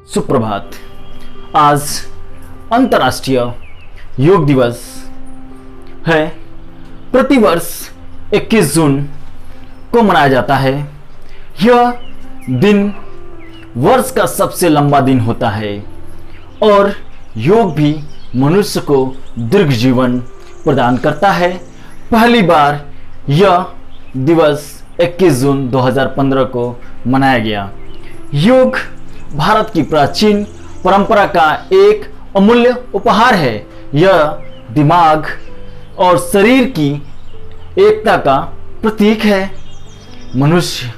सुप्रभात। आज अंतर्राष्ट्रीय योग दिवस है। प्रतिवर्ष 21 जून को मनाया जाता है। यह दिन वर्ष का सबसे लंबा दिन होता है और योग भी मनुष्य को दीर्घ जीवन प्रदान करता है। पहली बार यह दिवस 21 जून 2015 को मनाया गया। योग भारत की प्राचीन परंपरा का एक अमूल्य उपहार है। यह दिमाग और शरीर की एकता का प्रतीक है। मनुष्य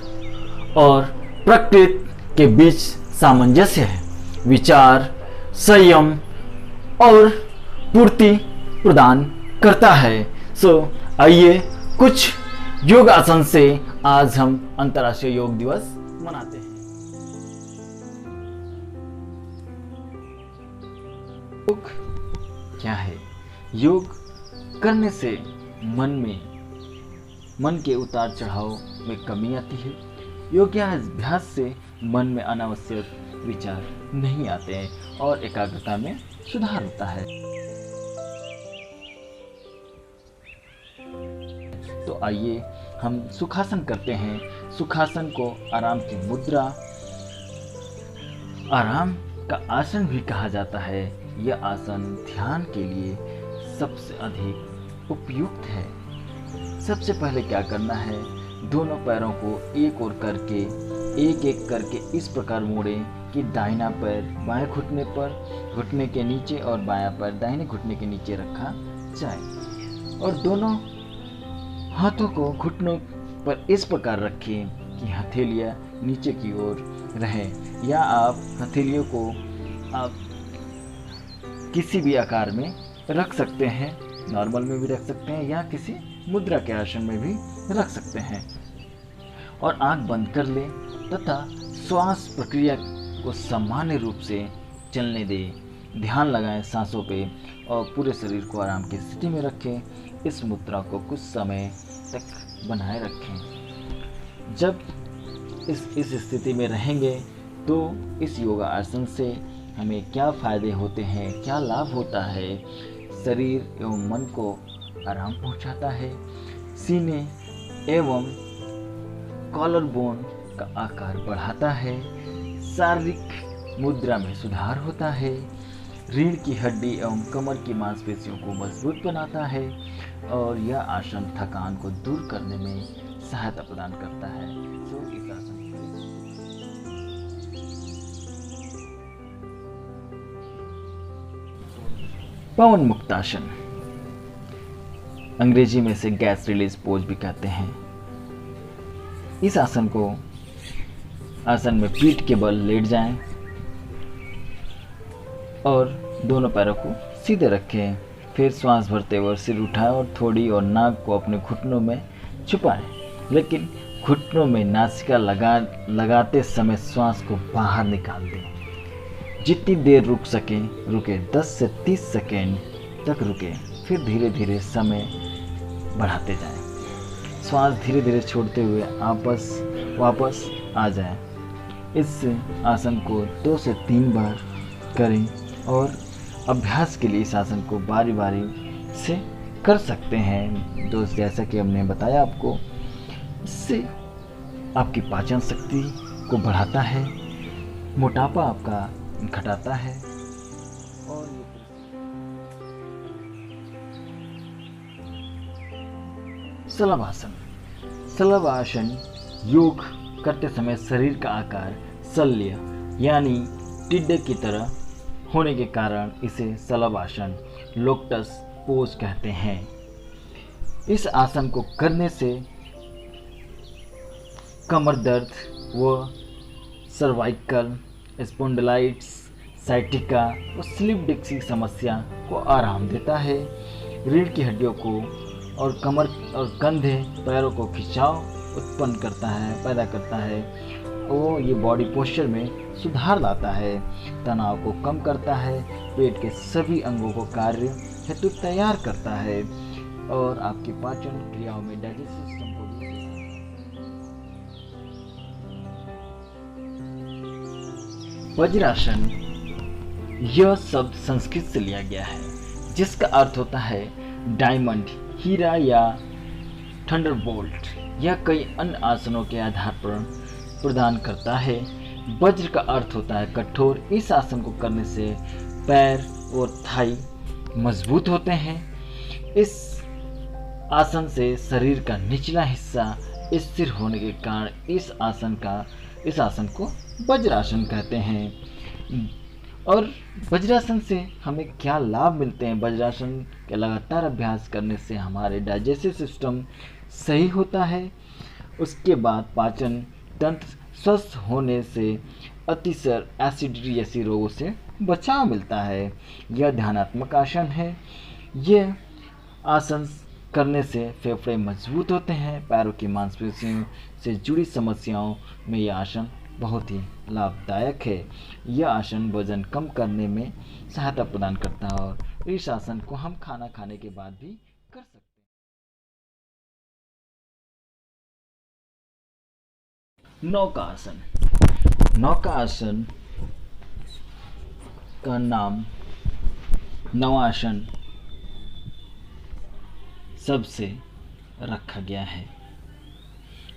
और प्रकृति के बीच सामंजस्य है, विचार, संयम और पूर्ति प्रदान करता है। आइए कुछ योग आसन से आज हम अंतर्राष्ट्रीय योग दिवस मनाते हैं। योग क्या है? योग करने से मन के उतार चढ़ाव में कमी आती है। योगाभ्यास से मन में अनावश्यक विचार नहीं आते हैं और एकाग्रता में सुधार होता है। तो आइए हम सुखासन करते हैं। सुखासन को आराम की मुद्रा, आराम का आसन भी कहा जाता है। यह आसन ध्यान के लिए सबसे अधिक उपयुक्त है। सबसे पहले क्या करना है, दोनों पैरों को एक ओर करके एक एक करके इस प्रकार मोड़ें कि दाहिना पैर बाएं घुटने पर, घुटने के नीचे, और बायां पैर दाहिने घुटने के नीचे रखा जाए और दोनों हाथों को घुटनों पर इस प्रकार रखें कि हथेलियां नीचे की ओर रहें, या आप हथेलियों को आप किसी भी आकार में रख सकते हैं, नॉर्मल में भी रख सकते हैं या किसी मुद्रा के आसन में भी रख सकते हैं। और आंख बंद कर लें तथा श्वास प्रक्रिया को सामान्य रूप से चलने दें। ध्यान लगाएं सांसों पे और पूरे शरीर को आराम की स्थिति में रखें। इस मुद्रा को कुछ समय तक बनाए रखें। जब इस स्थिति में रहेंगे तो इस योगा आसन से हमें क्या फायदे होते हैं, क्या लाभ होता है। शरीर एवं मन को आराम पहुंचाता है। सीने एवं कॉलर बोन का आकार बढ़ाता है। शारीरिक मुद्रा में सुधार होता है। रीढ़ की हड्डी एवं कमर की मांसपेशियों को मजबूत बनाता है और यह आसन थकान को दूर करने में सहायता प्रदान करता है। इस आसन पवन मुक्तासन, अंग्रेजी में से गैस रिलीज पोज भी कहते हैं। इस आसन में पीठ के बल लेट जाएं और दोनों पैरों को सीधे रखें। फिर श्वास भरते हुए सिर उठाएं और थोड़ी और नाक को अपने घुटनों में छुपाएं, लेकिन घुटनों में नासिका लगाते समय श्वास को बाहर निकाल दें। जितनी देर रुक सकें रुकें, 10 से 30 सेकेंड तक रुकें। फिर धीरे धीरे समय बढ़ाते जाएं। श्वास धीरे धीरे छोड़ते हुए वापस आ जाएं। इस आसन को 2 से 3 बार करें और अभ्यास के लिए इस आसन को बारी बारी से कर सकते हैं। दोस्त, जैसा कि हमने बताया आपको, इससे आपकी पाचन शक्ति को बढ़ाता है, मोटापा आपका घटाता है और शलभासन। शलभासन योग करते समय शरीर का आकार शल्य यानी टिड्डे की तरह होने के कारण इसे शलभासन, लोटस पोज कहते हैं। इस आसन को करने से कमर दर्द व सर्वाइकल, स्पॉन्डिलाइटिस, साइटिका और स्लिप डिस्क की समस्या को आराम देता है। रीढ़ की हड्डियों को और कमर और कंधे पैरों को खिंचाव पैदा करता है और ये बॉडी पोस्चर में सुधार लाता है, तनाव को कम करता है, पेट के सभी अंगों को कार्य हेतु तैयार करता है और आपकी पाचन क्रियाओं में डाइजेस्टिव सिस्टम को वज्रासन यह शब्द संस्कृत से लिया गया है, जिसका अर्थ होता है डायमंड, हीरा या थंडरबोल्ट। यह कई अन्य आसनों के आधार पर प्रदान करता है। वज्र का अर्थ होता है कठोर। इस आसन को करने से पैर और थाई मजबूत होते हैं। इस आसन से शरीर का निचला हिस्सा स्थिर होने के कारण इस आसन को वज्रासन कहते हैं। और वज्रासन से हमें क्या लाभ मिलते हैं? वज्रासन के लगातार अभ्यास करने से हमारे डाइजेस्टिव सिस्टम सही होता है। उसके बाद पाचन तंत्र स्वस्थ होने से अतिसार, एसिडिटी जैसी रोगों से बचाव मिलता है। यह ध्यानात्मक आसन है। यह आसन करने से फेफड़े मजबूत होते हैं। पैरों की मांसपेशियों से जुड़ी समस्याओं में यह आसन बहुत ही लाभदायक है। यह आसन वजन कम करने में सहायता प्रदान करता है और इस आसन को हम खाना खाने के बाद भी कर सकते हैं। नौका आसन। नौका आसन का नाम नवासन शब्द से रखा गया है,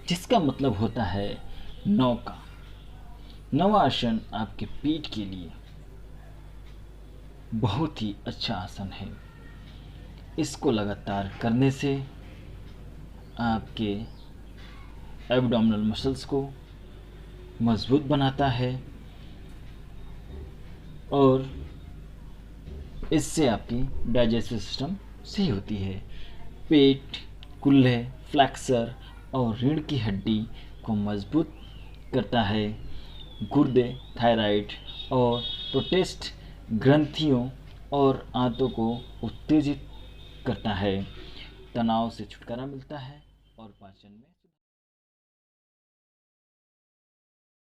जिसका मतलब होता है नौका। नवासन आपके पीठ के लिए बहुत ही अच्छा आसन है। इसको लगातार करने से आपके एब्डोमिनल मसल्स को मजबूत बनाता है और इससे आपकी डाइजेस्टिव सिस्टम सही होती है। पेट, कूल्हे, फ्लैक्सर और रीढ़ की हड्डी को मजबूत करता है। गुर्दे, थायराइड और प्रोस्टेट ग्रंथियों और आंतों को उत्तेजित करता है। तनाव से छुटकारा मिलता है और पाचन में